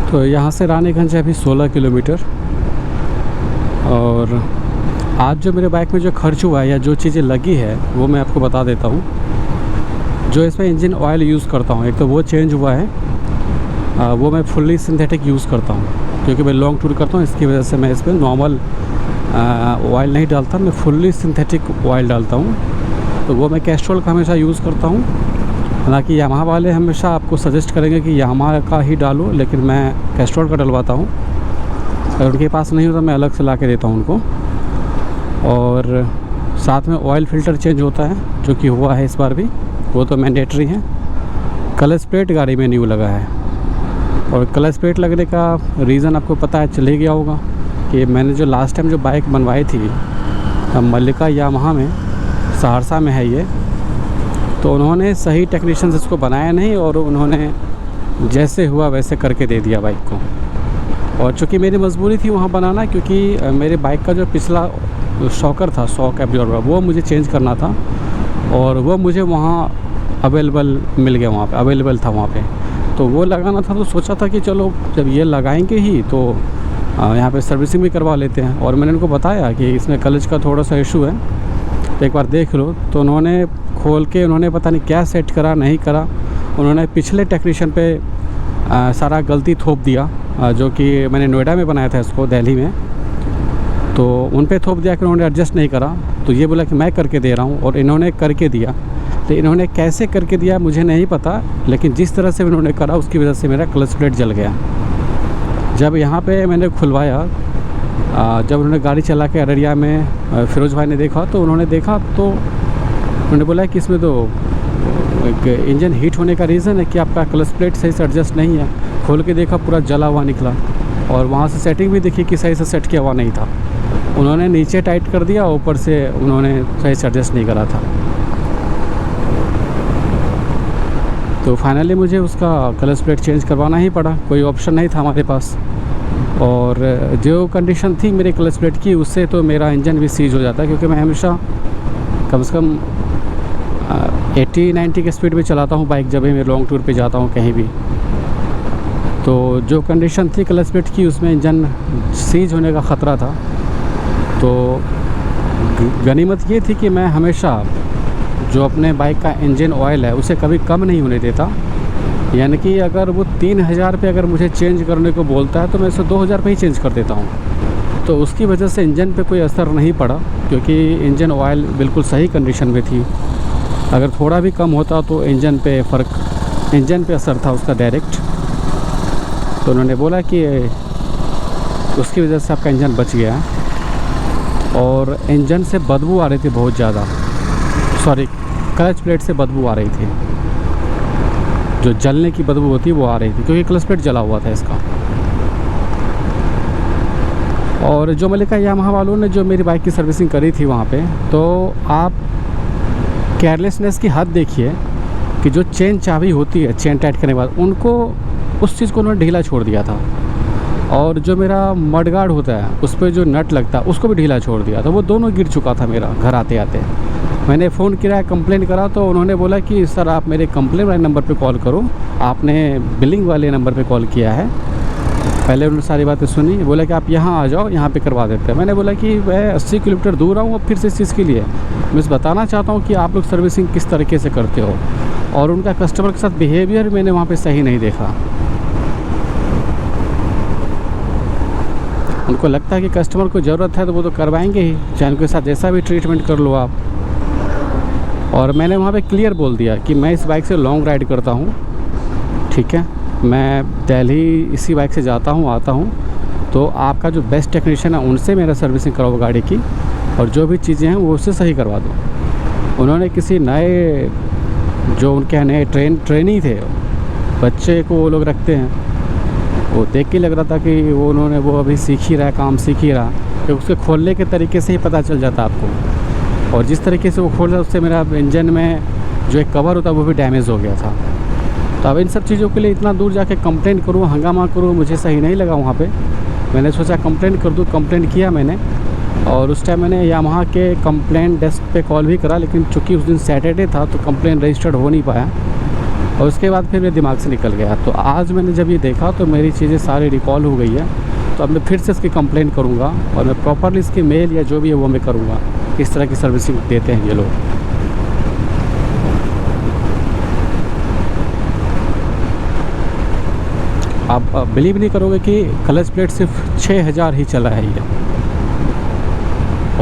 तो यहाँ से रानीगंज है अभी 16 किलोमीटर। और आज जो मेरे बाइक में जो खर्च हुआ है या जो चीज़ें लगी है वो मैं आपको बता देता हूँ। जो इसमें इंजन ऑयल यूज़ करता हूँ, एक तो वो चेंज हुआ है, वो मैं फुल्ली सिंथेटिक यूज़ करता हूँ क्योंकि मैं लॉन्ग टूर करता हूँ। इसकी वजह से मैं इसमें नॉर्मल ऑयल नहीं डालता, मैं फुल्ली सिंथेटिक ऑयल डालता हूँ। तो वो मैं कैस्ट्रॉल का हमेशा यूज़ करता हूँ। हालांकि यामाहा वाले हमेशा आपको सजेस्ट करेंगे कि यामाहा का ही डालो, लेकिन मैं कैस्ट्रॉल का डलवाता हूँ। अगर उनके पास नहीं होता मैं अलग से ला के देता हूँ उनको। और साथ में ऑयल फ़िल्टर चेंज होता है जो कि हुआ है इस बार भी, वो तो मैंडेटरी है। क्लच प्लेट गाड़ी में न्यू लगा है। और क्लच प्लेट लगने का रीज़न आपको पता है, चले गया होगा कि मैंने जो लास्ट टाइम जो बाइक बनवाई थी मल्लिका यामाहा में, सहरसा में है ये, तो उन्होंने सही टेक्नीशियन से इसको बनाया नहीं और उन्होंने जैसे हुआ वैसे करके दे दिया बाइक को। और चूँकि मेरी मजबूरी थी वहाँ बनाना, क्योंकि मेरे बाइक का जो पिछला शॉकर था, शॉक एब्जॉर्बर, वो मुझे चेंज करना था और वो मुझे वहाँ अवेलेबल मिल गया, वहाँ पे अवेलेबल था वहाँ पे। तो वो लगाना था, तो सोचा था कि चलो जब ये लगाएंगे ही तो यहाँ पे सर्विसिंग भी करवा लेते हैं। और मैंने उनको बताया कि इसमें क्लच का थोड़ा सा इशू है, तो एक बार देख लो। तो उन्होंने खोल के उन्होंने पता नहीं क्या सेट करा नहीं करा, उन्होंने पिछले टेक्नीशियन पे सारा गलती थोप दिया, जो कि मैंने नोएडा में बनाया था इसको, दिल्ली में। तो उन पे थोप दिया कि उन्होंने एडजस्ट नहीं करा। तो ये बोला कि मैं करके दे रहा हूँ, और इन्होंने करके दिया। तो इन्होंने कैसे करके दिया मुझे नहीं पता, लेकिन जिस तरह से इन्होंने करा उसकी वजह से मेरा क्लच प्लेट जल गया। जब यहाँ पे मैंने खुलवाया, जब उन्होंने गाड़ी चला के अररिया में फिरोज भाई ने देखा, तो उन्होंने देखा तो उन्होंने बोला कि इसमें तो एक इंजन हीट होने का रीज़न है कि आपका क्लच प्लेट सही से एडजस्ट नहीं है। खोल के देखा पूरा जला हुआ निकला, और वहाँ से सेटिंग भी देखी कि सही से सेट किया हुआ नहीं था। उन्होंने नीचे टाइट कर दिया, ऊपर से उन्होंने सही से एडजस्ट नहीं करा था। तो फाइनली मुझे उसका क्लच प्लेट चेंज करवाना ही पड़ा, कोई ऑप्शन नहीं था हमारे पास। और जो कंडीशन थी मेरे क्लच प्लेट की, उससे तो मेरा इंजन भी सीज हो जाता है, क्योंकि मैं हमेशा कम से कम 80-90 की स्पीड में चलाता हूँ बाइक, जब भी मैं लॉन्ग टूर पे जाता हूँ कहीं भी। तो जो कंडीशन थी क्लच प्लेट की, उसमें इंजन सीज होने का ख़तरा था। तो गनीमत ये थी कि मैं हमेशा जो अपने बाइक का इंजन ऑयल है उसे कभी कम नहीं होने देता। यानी कि अगर वो 3000 पे अगर मुझे चेंज करने को बोलता है तो मैं इसे 2000 पे ही चेंज कर देता हूँ। तो उसकी वजह से इंजन पे कोई असर नहीं पड़ा, क्योंकि इंजन ऑयल बिल्कुल सही कंडीशन में थी। अगर थोड़ा भी कम होता तो इंजन पे असर था उसका डायरेक्ट। तो उन्होंने बोला कि उसकी वजह से आपका इंजन बच गया। और इंजन से बदबू आ रही थी बहुत ज़्यादा, सॉरी क्लच प्लेट से बदबू आ रही थी, जो जलने की बदबू होती है वो आ रही थी, क्योंकि क्लच प्लेट जला हुआ था इसका। और जो मल्लिका यामाहा वालों ने जो मेरी बाइक की सर्विसिंग करी थी वहाँ पे, तो आप केयरलेसनेस की हद देखिए कि जो चेन चाबी होती है चेन टाइट करने के बाद, उनको उस चीज़ को उन्होंने ढीला छोड़ दिया था। और जो मेरा मडगार्ड होता है उस पर जो नट लगता है उसको भी ढीला छोड़ दिया था। वो दोनों गिर चुका था मेरा घर आते आते। मैंने फ़ोन किया, कंप्लेन करा, तो उन्होंने बोला कि सर आप मेरे कंप्लेन वाले नंबर पे कॉल करो, आपने बिलिंग वाले नंबर पे कॉल किया है। पहले उन्होंने सारी बातें सुनी, बोला कि आप यहाँ आ जाओ, यहाँ पे करवा देते हैं। मैंने बोला कि मैं 80 किलोमीटर दूर आऊँ फिर से इस चीज़ के लिए। मैं इस बताना चाहता हूँ कि आप लोग सर्विसिंग किस तरीके से करते हो, और उनका कस्टमर के साथ बिहेवियर मैंने वहाँ पे सही नहीं देखा। उनको लगता है कि कस्टमर को ज़रूरत है तो वो तो करवाएंगे ही, चाहे उनके साथ जैसा भी ट्रीटमेंट कर लो आप। और मैंने वहाँ पे क्लियर बोल दिया कि मैं इस बाइक से लॉन्ग राइड करता हूँ, ठीक है, मैं दिल्ली इसी बाइक से जाता हूँ आता हूँ, तो आपका जो बेस्ट टेक्नीशियन है उनसे मेरा सर्विसिंग कराओ गाड़ी की, और जो भी चीज़ें हैं वो उससे सही करवा दो। उन्होंने किसी नए, जो उनके नए ट्रेनी थे, बच्चे को वो लोग रखते हैं, वो देख के लग रहा था कि वो अभी सीख ही रहा है, काम सीख ही रहा, तो उसके खोलने के तरीके से ही पता चल जाता आपको। और जिस तरीके से वो खोल रहा, उससे मेरा इंजन में जो एक कवर होता है वो भी डैमेज हो गया था। तो अब इन सब चीज़ों के लिए इतना दूर जाके कंप्लेंट करूँ, हंगामा करूँ, मुझे सही नहीं लगा वहाँ पे। मैंने सोचा कंप्लेंट कर दूँ, कंप्लेंट किया मैंने। और उस टाइम मैंने यामाहा के कंप्लेंट डेस्क पे कॉल भी करा, लेकिन चूँकि उस दिन सैटरडे था तो कंप्लेंट रजिस्टर्ड हो नहीं पाया। और उसके बाद फिर मेरे दिमाग से निकल गया। तो आज मैंने जब ये देखा तो मेरी चीज़ें सारी रिकॉल हो गई है। तो अब मैं फिर से इसकी कंप्लेंट करूँगा और मैं प्रॉपरली इसकी मेल या जो भी है वो मैं करूँगा। किस तरह की सर्विसिंग देते हैं ये लोग। आप बिलीव नहीं करोगे कि क्लच प्लेट सिर्फ 6000 ही चला है ये,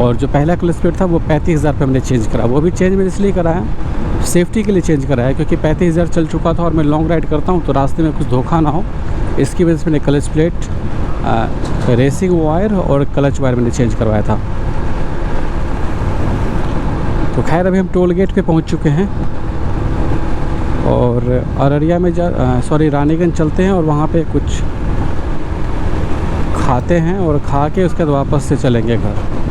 और जो पहला क्लच प्लेट था वो 35,000 पे मैंने चेंज करा। वो भी चेंज मैंने इसलिए करा है, सेफ्टी के लिए चेंज करा है, क्योंकि 35,000 चल चुका था और मैं लॉन्ग राइड करता हूँ तो रास्ते में कुछ धोखा ना हो, इसकी वजह से मैंने क्लच प्लेट, रेसिंग वायर और क्लच वायर मैंने चेंज करवाया था। तो खैर अभी हम टोल गेट पे पहुँच चुके हैं और अररिया में रानीगंज चलते हैं और वहाँ पे कुछ खाते हैं और खा के उसके बाद वापस से चलेंगे घर।